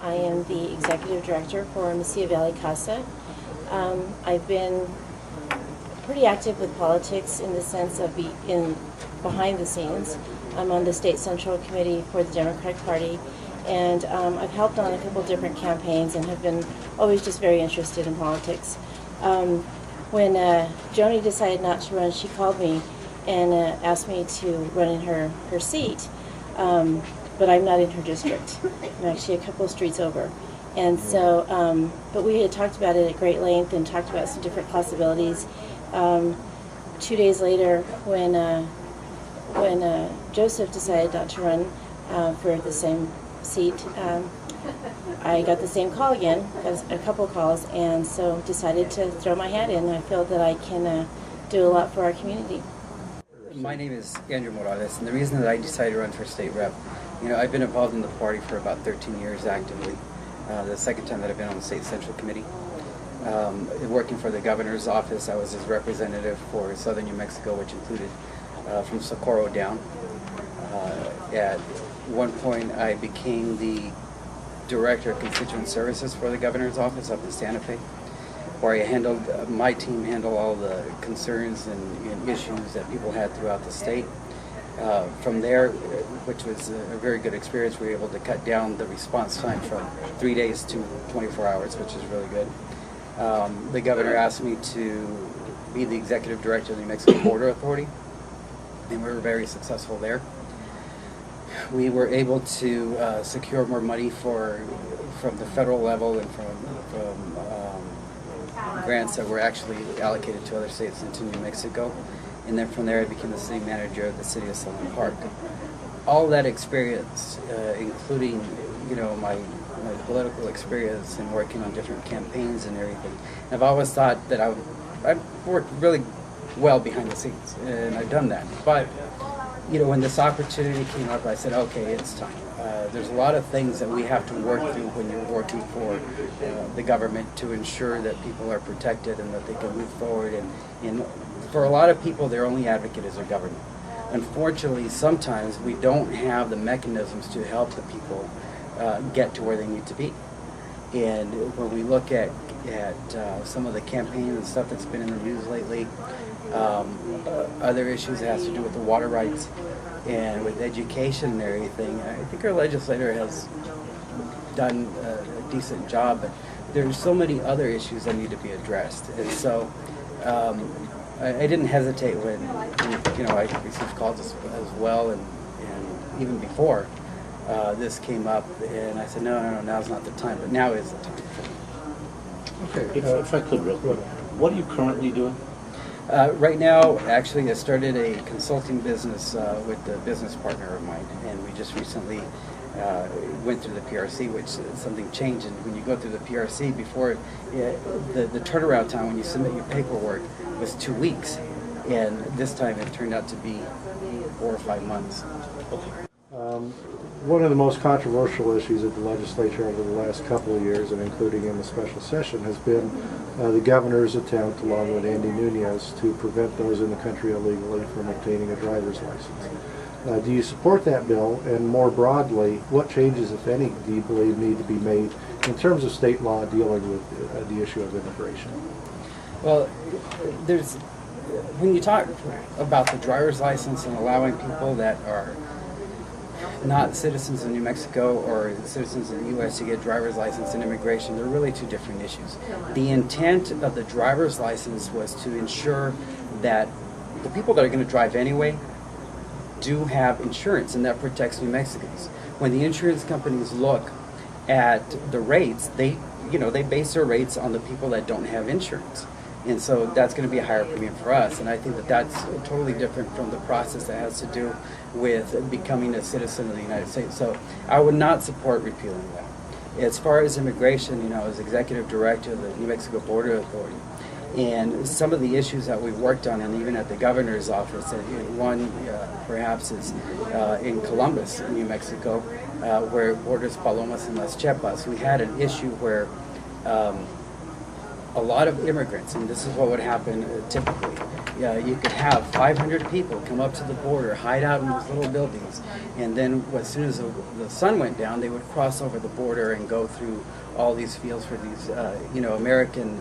I am the executive director for Mesilla Valley CASA. I've been pretty active with politics in the sense of behind the scenes. I'm on the state central committee for the Democratic Party, and I've helped on a couple different campaigns and have been always just very interested in politics. When Joni decided not to run, she called me and asked me to run in her seat, but I'm not in her district. I'm actually a couple of streets over. And so, but we had talked about it at great length and talked about some different possibilities. 2 days later, when Joseph decided not to run for the same seat, I got the same call again, a couple calls, and so decided to throw my hat in. I feel that I can do a lot for our community. My name is Gallegos-Moralez, and the reason that I decided to run for state rep, I've been involved in the party for about 13 years actively. The second time that I've been on the state central committee. Working for the governor's office, I was his representative for southern New Mexico, which included from Socorro down. At one point, I became the director of constituent services for the governor's office up in Santa Fe, where my team handled all the concerns and issues that people had throughout the state. From there, which was a very good experience, we were able to cut down the response time from 3 days to 24 hours, which is really good. The governor asked me to be the executive director of the New Mexico Border Authority, and we were very successful there. We were able to secure more money from the federal level and from grants that were actually allocated to other states into New Mexico. And then from there I became the city manager of the city of Solon Park. All that experience, including my political experience and working on different campaigns and everything, I've always thought that I've worked really well behind the scenes, and I've done that. But when this opportunity came up, I said, okay, it's time. There's a lot of things that we have to work through when you're working for the government to ensure that people are protected and that they can move forward. And for a lot of people, their only advocate is their government. Unfortunately, sometimes we don't have the mechanisms to help the people get to where they need to be. And when we look at some of the campaigns and stuff that's been in the news lately, other issues that has to do with the water rights and with education and everything, I think our legislator has done a decent job, but there's so many other issues that need to be addressed. And so I didn't hesitate when I received calls as well, and even before this came up, and I said, no, now's not the time, but now is the time. Okay, if I could real quick, what are you currently doing? Right now, actually, I started a consulting business with a business partner of mine, and we just recently went through the PRC, which something changed. And when you go through the PRC, before the turnaround time when you submit your paperwork was 2 weeks, and this time it turned out to be 4 or 5 months. Okay. One of the most controversial issues at the legislature over the last couple of years, and including in the special session, has been the governor's attempt, along with Andy Nunez, to prevent those in the country illegally from obtaining a driver's license. Do you support that bill? And more broadly, what changes, if any, do you believe need to be made in terms of state law dealing with the issue of immigration? Well, when you talk about the driver's license and allowing people that are not citizens of New Mexico or citizens of the U.S. to get driver's license and immigration, they're really two different issues. The intent of the driver's license was to ensure that the people that are going to drive anyway do have insurance, and that protects New Mexicans. When the insurance companies look at the rates, they base their rates on the people that don't have insurance. And so that's going to be a higher premium for us. And I think that that's totally different from the process that has to do with becoming a citizen of the United States. So I would not support repealing that. As far as immigration, I was executive director of the New Mexico Border Authority. And some of the issues that we've worked on, and even at the governor's office, one perhaps is in Columbus, New Mexico, where it borders Palomas and Las Chepas. We had an issue where a lot of immigrants, and this is what would happen typically. Yeah, you could have 500 people come up to the border, hide out in those little buildings, and then as soon as the sun went down, they would cross over the border and go through all these fields for these, American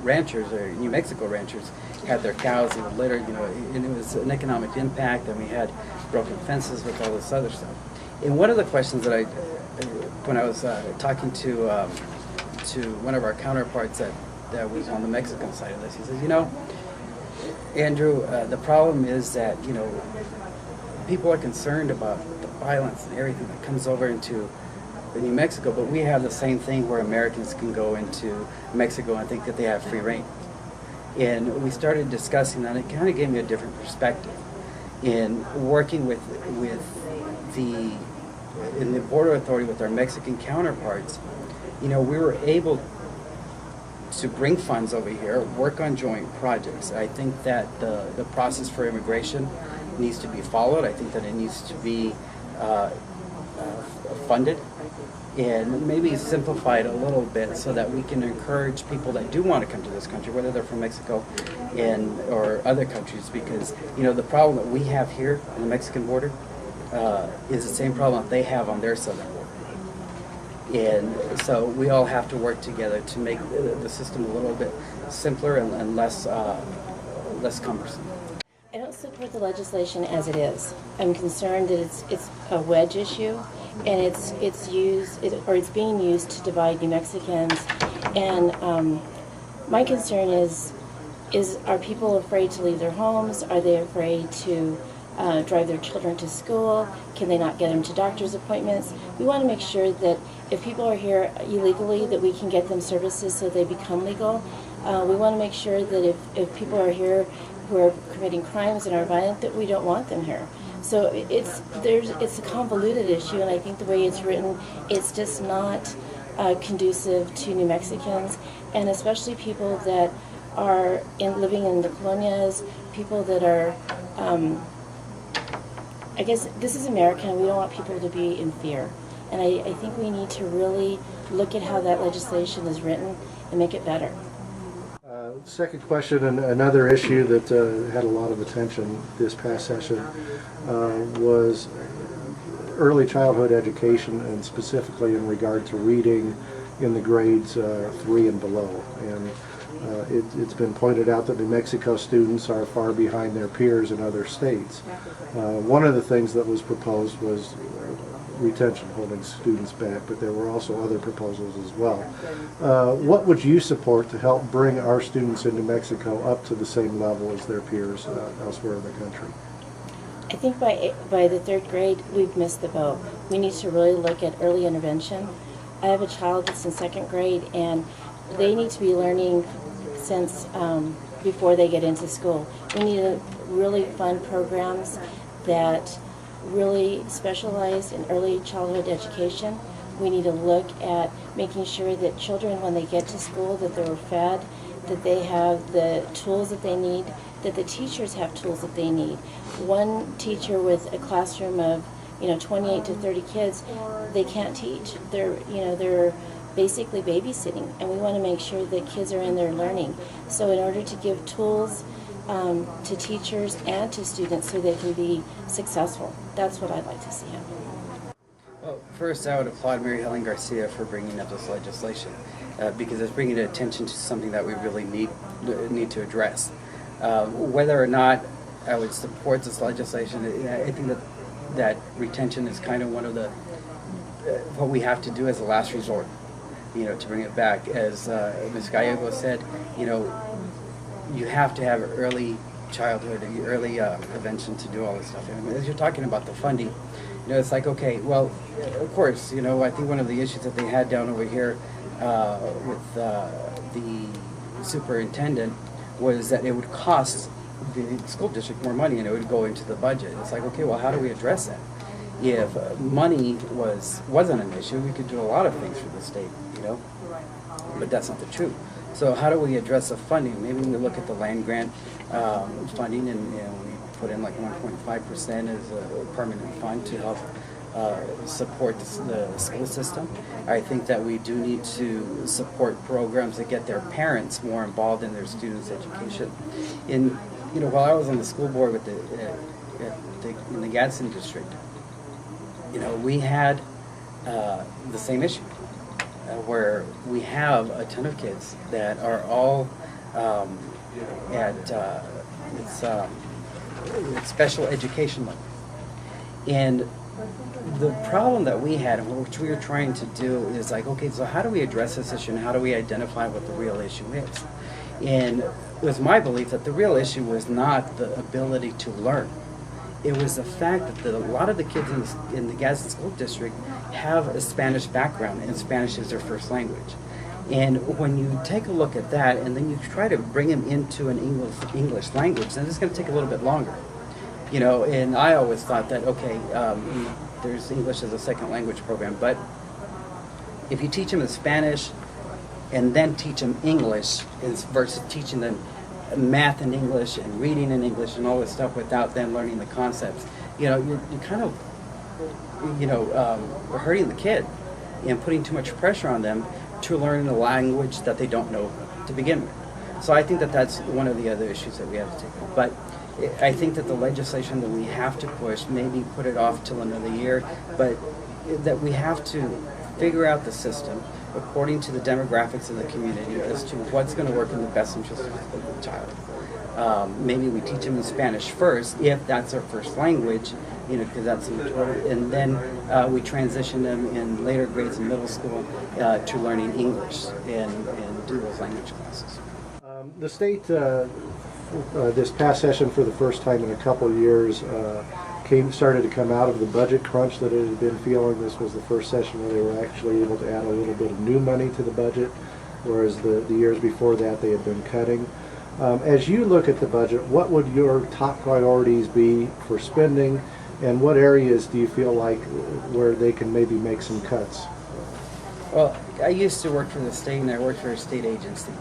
ranchers or New Mexico ranchers had their cows, they would litter, and it was an economic impact, and we had broken fences with all this other stuff. And one of the questions that when I was talking to one of our counterparts that was on the Mexican side of this, he says, Andrew, the problem is that, people are concerned about the violence and everything that comes over into New Mexico, but we have the same thing where Americans can go into Mexico and think that they have free reign. And we started discussing that, and it kind of gave me a different perspective. In working with the border authority with our Mexican counterparts, we were able to bring funds over here, work on joint projects. I think that the process for immigration needs to be followed. I think that it needs to be funded and maybe simplified a little bit so that we can encourage people that do want to come to this country, whether they're from Mexico or other countries, because the problem that we have here on the Mexican border is the same problem that they have on their southern border. And so we all have to work together to make the system a little bit simpler and less cumbersome. I don't support the legislation as it is. I'm concerned that it's a wedge issue, and it's being used to divide New Mexicans. And my concern is are people afraid to leave their homes? Are they afraid to drive their children to school? Can they not get them to doctor's appointments? We want to make sure that if people are here illegally, that we can get them services so they become legal. We want to make sure that if people are here who are committing crimes and are violent, that we don't want them here. So it's a convoluted issue, and I think the way it's written, it's just not conducive to New Mexicans, and especially people that are living in the colonias, people that are, I guess this is America, and we don't want people to be in fear. And I think we need to really look at how that legislation is written and make it better. Second question, and another issue that had a lot of attention this past session was early childhood education, and specifically in regard to reading in the grades 3 and below. And it's been pointed out that New Mexico students are far behind their peers in other states. One of the things that was proposed was retention, holding students back, but there were also other proposals as well. What would you support to help bring our students in New Mexico up to the same level as their peers elsewhere in the country? I think by the 3rd grade, we've missed the boat. We need to really look at early intervention. I have a child that's in 2nd grade, and they need to be learning since before they get into school. We need to really fund programs that really specialize in early childhood education. We need to look at making sure that children, when they get to school, that they're fed, that they have the tools that they need, that the teachers have tools that they need. One teacher with a classroom of 28 to 30 kids, they can't teach. They're basically babysitting, and we want to make sure that kids are in there learning. So in order to give tools to teachers and to students so they can be successful, that's what I'd like to see happen. Well, first I would applaud Mary Helen Garcia for bringing up this legislation because it's bringing attention to something that we really need to address. Whether or not I would support this legislation, I think that retention is kind of one of the what we have to do as a last resort, to bring it back. As Ms. Gallegos said, you have to have early childhood, early prevention to do all this stuff. And as you're talking about the funding, it's like, okay, well, of course, I think one of the issues that they had down over here with the superintendent was that it would cost the school district more money and it would go into the budget. It's like, okay, well, how do we address that? If money wasn't an issue, we could do a lot of things for the state, but that's not the truth. So how do we address the funding? Maybe we look at the land grant funding, and we put in like 1.5% as a permanent fund to help support the school system. I think that we do need to support programs that get their parents more involved in their students' education. While I was on the school board with in the Gadsden district, we had the same issue where we have a ton of kids that are all at special education level. And the problem that we had, and which we were trying to do, is like, okay, so how do we address this issue and how do we identify what the real issue is? And it was my belief that the real issue was not the ability to learn. It was the fact that a lot of the kids in the Gadsden School District have a Spanish background, and Spanish is their first language. And when you take a look at that, and then you try to bring them into an English language, then it's going to take a little bit longer. And I always thought that, okay, there's English as a second language program, but if you teach them in Spanish and then teach them English versus teaching them math in English and reading in English and all this stuff without them learning the concepts, you're kind of, hurting the kid and putting too much pressure on them to learn a language that they don't know to begin with. So I think that that's one of the other issues that we have to take on. But I think that the legislation that we have to push, maybe put it off till another year, but that we have to figure out the system according to the demographics of the community as to what's going to work in the best interest of the child. Maybe we teach them in Spanish first, if that's their first language, because that's important, and then we transition them in later grades in middle school to learning English and do those language classes. The state, this past session, for the first time in a couple of years, started to come out of the budget crunch that it had been feeling. This was the first session where they were actually able to add a little bit of new money to the budget, whereas the years before that they had been cutting. As you look at the budget, what would your top priorities be for spending, and what areas do you feel like where they can maybe make some cuts? Well, I used to work for the state, and I worked for a state agency.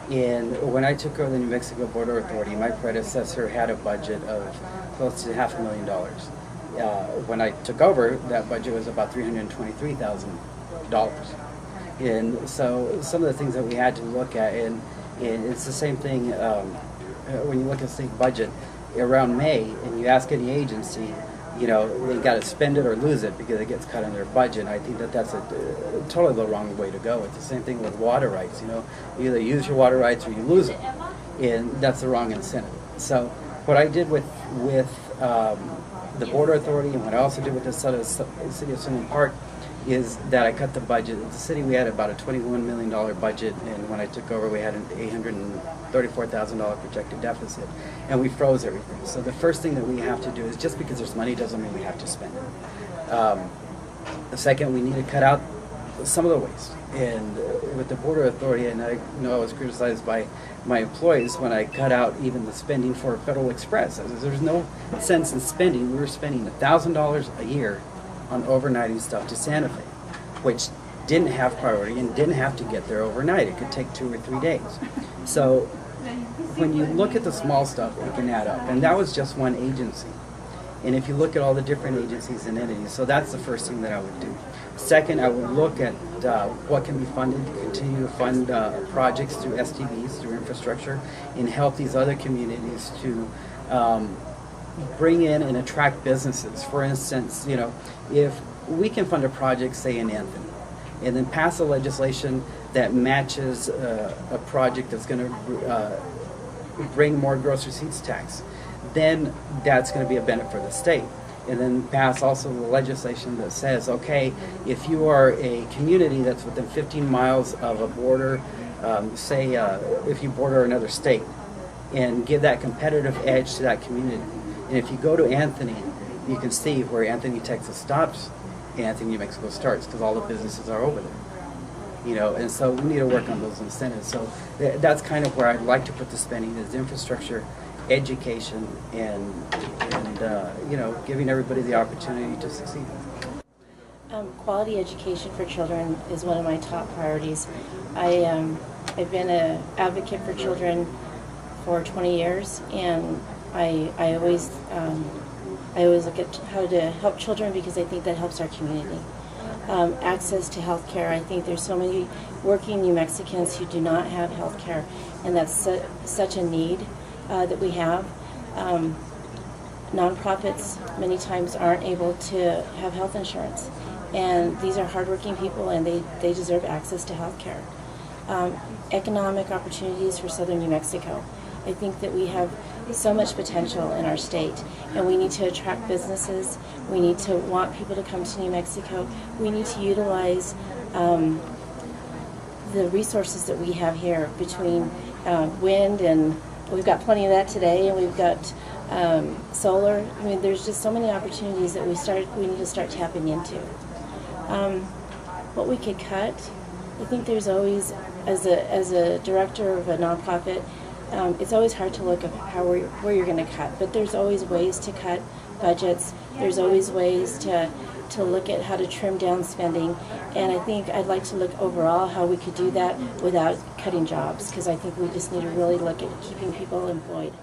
And when I took over the New Mexico Border Authority, my predecessor had a budget of close to $500,000. When I took over, that budget was about $323,000. And so some of the things that we had to look at, and it's the same thing when you look at the state budget, around May, and you ask any agency, they got to spend it or lose it because it gets cut in their budget. And I think that that's totally the wrong way to go. It's the same thing with water rights. You either use your water rights or you lose them, and that's the wrong incentive. So what I did with the Border Authority, and what I also did with the City of Sunland Park, is that I cut the budget. At the city, we had about a $21 million budget, and when I took over, we had an $834,000 projected deficit, and we froze everything. So the first thing that we have to do is, just because there's money doesn't mean we have to spend it. The second, we need to cut out some of the waste. And with the Border Authority, and I know I was criticized by my employees when I cut out even the spending for Federal Express. There's no sense in spending. We were spending $1,000 a year on overnighting stuff to Santa Fe, which didn't have priority and didn't have to get there overnight. It could take 2 or 3 days. So when you look at the small stuff, it can add up. And that was just one agency. And if you look at all the different agencies and entities, so that's the first thing that I would do. Second, I would look at what can be funded, continue to fund projects through STBs, through infrastructure, and help these other communities to bring in and attract businesses. For instance, if we can fund a project, say in Anthony, and then pass a legislation that matches a project that's going to bring more gross receipts tax, then that's going to be a benefit for the state. And then pass also the legislation that says, okay, if you are a community that's within 15 miles of a border, say if you border another state, and give that competitive edge to that community. And if you go to Anthony, you can see where Anthony, Texas stops, Anthony, New Mexico starts, because all the businesses are over there. And so we need to work on those incentives. So that's kind of where I'd like to put the spending, is infrastructure, education, and giving everybody the opportunity to succeed. Quality education for children is one of my top priorities. I've been an advocate for children for 20 years, and I always I always look at how to help children because I think that helps our community. Access to health care. I think there's so many working New Mexicans who do not have health care, and that's such a need that we have. Nonprofits many times aren't able to have health insurance, and these are hardworking people, and they deserve access to health care. Economic opportunities for southern New Mexico. I think that we have so much potential in our state, and we need to attract businesses. We need to want people to come to New Mexico. We need to utilize the resources that we have here between wind, and we've got plenty of that today, and we've got solar. I mean, there's just so many opportunities that we need to start tapping into. What we could cut, I think there's always, as a director of a nonprofit, it's always hard to look at where you're going to cut, but there's always ways to cut budgets. There's always ways to look at how to trim down spending, and I think I'd like to look overall how we could do that without cutting jobs, because I think we just need to really look at keeping people employed.